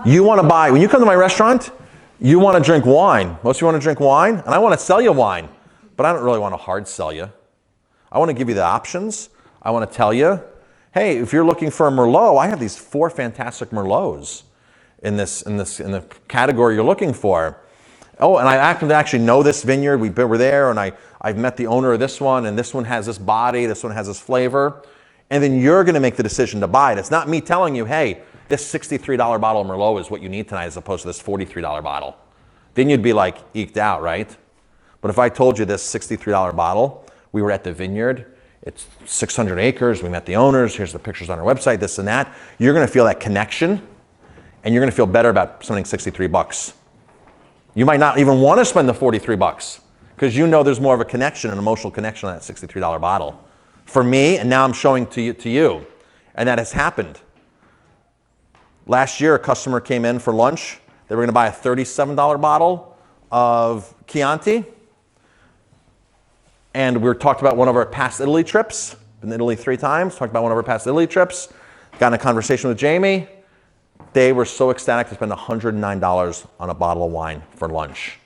You want to buy, when you come to my restaurant, you want to drink wine. Most of you want to drink wine, and I want to sell you wine, but I don't really want to hard sell you. I want to give you the options. I want to tell you, hey, if you're looking for a Merlot, I have these 4 fantastic Merlots in the category you're looking for. Oh, and I happen to actually know this vineyard. We were there, and I've met the owner of this one, and this one has this body, this one has this flavor. And then you're going to make the decision to buy it. It's not me telling you, hey, this $63 bottle of Merlot is what you need tonight as opposed to this $43 bottle. Then you'd be like eked out, right? But if I told you this $63 bottle, we were at the vineyard, it's 600 acres, we met the owners, here's the pictures on our website, this and that, you're going to feel that connection, and you're going to feel better about spending 63 bucks. You might not even want to spend the 43 bucks because you know there's more of a connection, an emotional connection on that $63 bottle. For me, and now I'm showing to you, and that has happened. Last year, a customer came in for lunch. They were going to buy a $37 bottle of Chianti. And we talked about one of our past Italy trips. Been to Italy 3 times. Talked about one of our past Italy trips. Got in a conversation with Jamie. They were so ecstatic to spend $109 on a bottle of wine for lunch.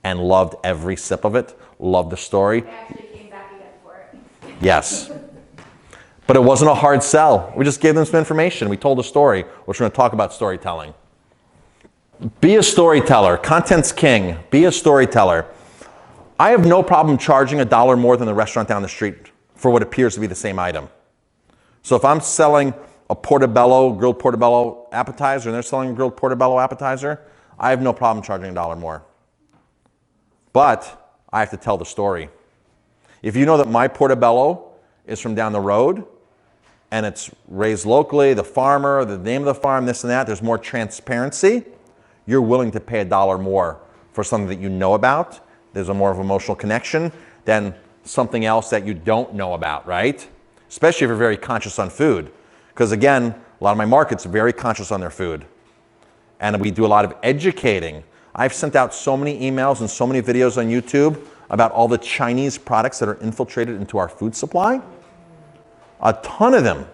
And loved every sip of it. Loved the story. They actually came back again for it. Yes. But it wasn't a hard sell. We just gave them some information. We told a story, which we're going to talk about storytelling. Be a storyteller. Content's king. Be a storyteller. I have no problem charging $1 more than the restaurant down the street for what appears to be the same item. So if I'm selling a portobello, grilled portobello appetizer, and they're selling a grilled portobello appetizer, I have no problem charging $1 more. But I have to tell the story. If you know that my portobello is from down the road, and it's raised locally, the farmer, the name of the farm, this and that, there's more transparency, you're willing to pay $1 more for something that you know about. There's a more of an emotional connection than something else that you don't know about, right? Especially if you're very conscious on food. Because again, a lot of my markets are very conscious on their food. And we do a lot of educating. I've sent out so many emails and so many videos on YouTube about all the Chinese products that are infiltrated into our food supply. A ton of them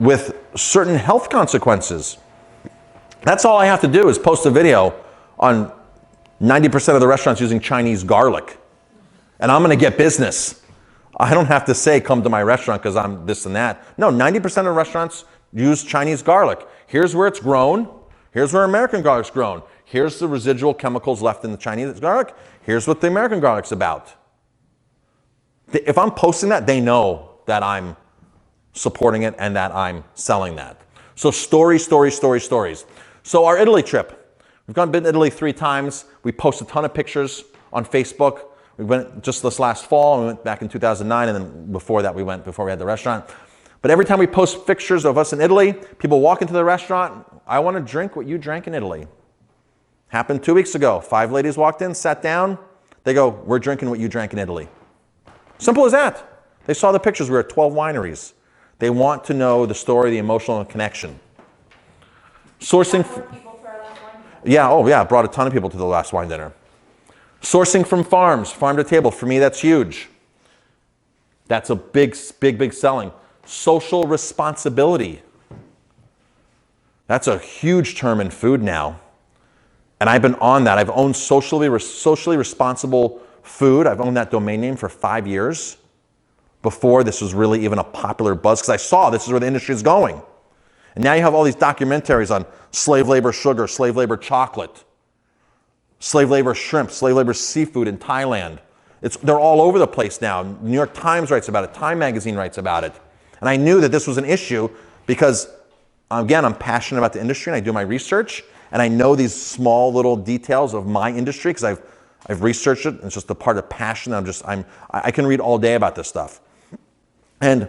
with certain health consequences. That's all I have to do is post a video on 90% of the restaurants using Chinese garlic. And I'm going to get business. I don't have to say, come to my restaurant because I'm this and that. No, 90% of restaurants use Chinese garlic. Here's where it's grown. Here's where American garlic's grown. Here's the residual chemicals left in the Chinese garlic. Here's what the American garlic's about. If I'm posting that, they know that I'm supporting it and that I'm selling that. So stories. So our Italy trip. We've been to Italy 3 times. We post a ton of pictures on Facebook. We went just this last fall, and we went back in 2009, and then before that we went before we had the restaurant. But every time we post pictures of us in Italy, people walk into the restaurant, I want to drink what you drank in Italy. Happened 2 weeks ago. 5 ladies walked in, sat down. They go, we're drinking what you drank in Italy. Simple as that. They saw the pictures. We were at 12 wineries. They want to know the story, the emotional connection. Sourcing. I brought a ton of people to the last wine dinner. Sourcing from farms, farm to table. For me, that's huge. That's a big selling. Social responsibility. That's a huge term in food now. And I've been on that. I've owned socially responsible food. I've owned that domain name for 5 years before this was really even a popular buzz, because I saw this is where the industry is going. And now you have all these documentaries on slave labor sugar, slave labor chocolate, slave labor shrimp, slave labor seafood in Thailand. They're all over the place now. New York Times writes about it. Time magazine writes about it. And I knew that this was an issue because, again, I'm passionate about the industry and I do my research. And I know these small little details of my industry because I've researched it. It's just a part of passion. I can read all day about this stuff. And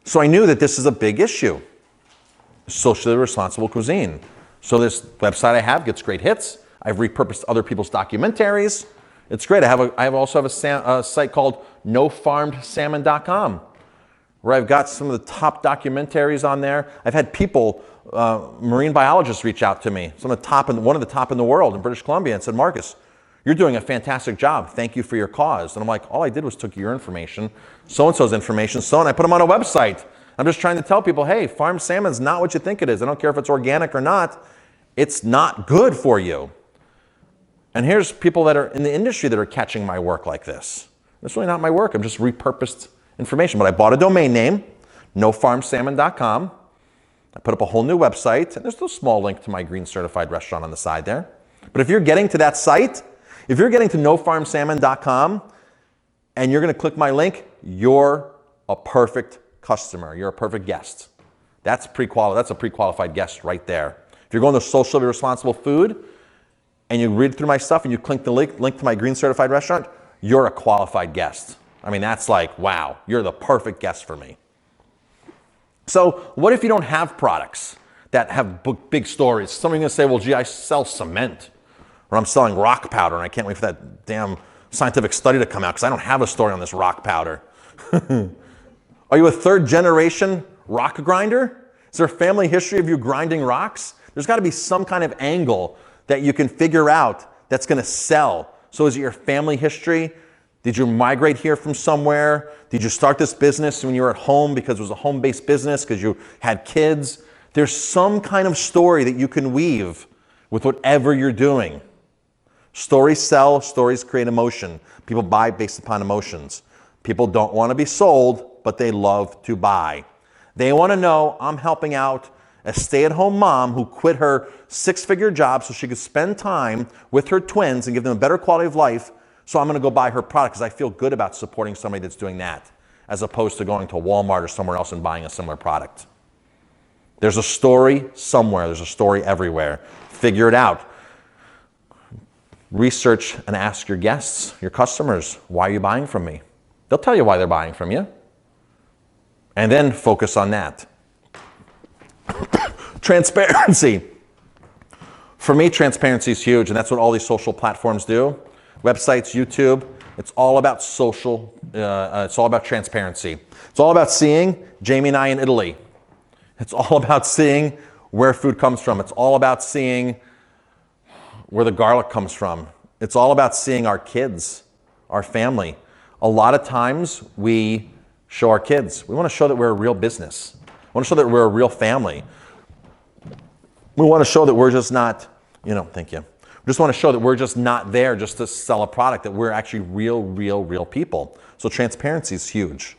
so I knew that this is a big issue. Socially responsible cuisine. So this website I have gets great hits. I've repurposed other people's documentaries. It's great. I also have a site called nofarmedsalmon.com where I've got some of the top documentaries on there. I've had people, marine biologists, reach out to me. One of the top in the world in British Columbia, and said, Marcus, you're doing a fantastic job. Thank you for your cause. And I'm like, all I did was took your information, so-and-so's information, and I put them on a website. I'm just trying to tell people, hey, farm salmon's not what you think it is. I don't care if it's organic or not. It's not good for you. And here's people that are in the industry that are catching my work like this. It's really not my work. I'm just repurposed information. But I bought a domain name, nofarmsalmon.com. I put up a whole new website, and there's a small link to my green certified restaurant on the side there. But if you're getting to that site, if you're getting to nofarmsalmon.com and you're going to click my link, you're a perfect customer. You're a perfect guest. That's a pre-qualified guest right there. If you're going to socially responsible food and you read through my stuff and you click the link to my green certified restaurant, you're a qualified guest. I mean, that's like, wow, you're the perfect guest for me. So what if you don't have products that have big stories? Somebody's going to say, well, gee, I sell cement, or I'm selling rock powder, and I can't wait for that damn scientific study to come out because I don't have a story on this rock powder. Are you a third generation rock grinder? Is there a family history of you grinding rocks? There's got to be some kind of angle that you can figure out that's going to sell. So is it your family history? Did you migrate here from somewhere? Did you start this business when you were at home because it was a home-based business because you had kids? There's some kind of story that you can weave with whatever you're doing. Stories sell, stories create emotion. People buy based upon emotions. People don't want to be sold, but they love to buy. They want to know I'm helping out a stay-at-home mom who quit her six-figure job so she could spend time with her twins and give them a better quality of life. So I'm going to go buy her product because I feel good about supporting somebody that's doing that, as opposed to going to Walmart or somewhere else and buying a similar product. There's a story somewhere. There's a story everywhere. Figure it out. Research and ask your guests, your customers, why are you buying from me? They'll tell you why they're buying from you. And then focus on that. Transparency. For me, transparency is huge, and that's what all these social platforms do. Websites, YouTube, it's all about social, it's all about transparency. It's all about seeing Jamie and I in Italy. It's all about seeing where food comes from. It's all about seeing where the garlic comes from. It's all about seeing our kids, our family. A lot of times we show our kids. We want to show that we're a real business. We want to show that we're a real family. We want to show that we're just not, thank you. We just want to show that we're just not there just to sell a product, that we're actually real people. So transparency is huge.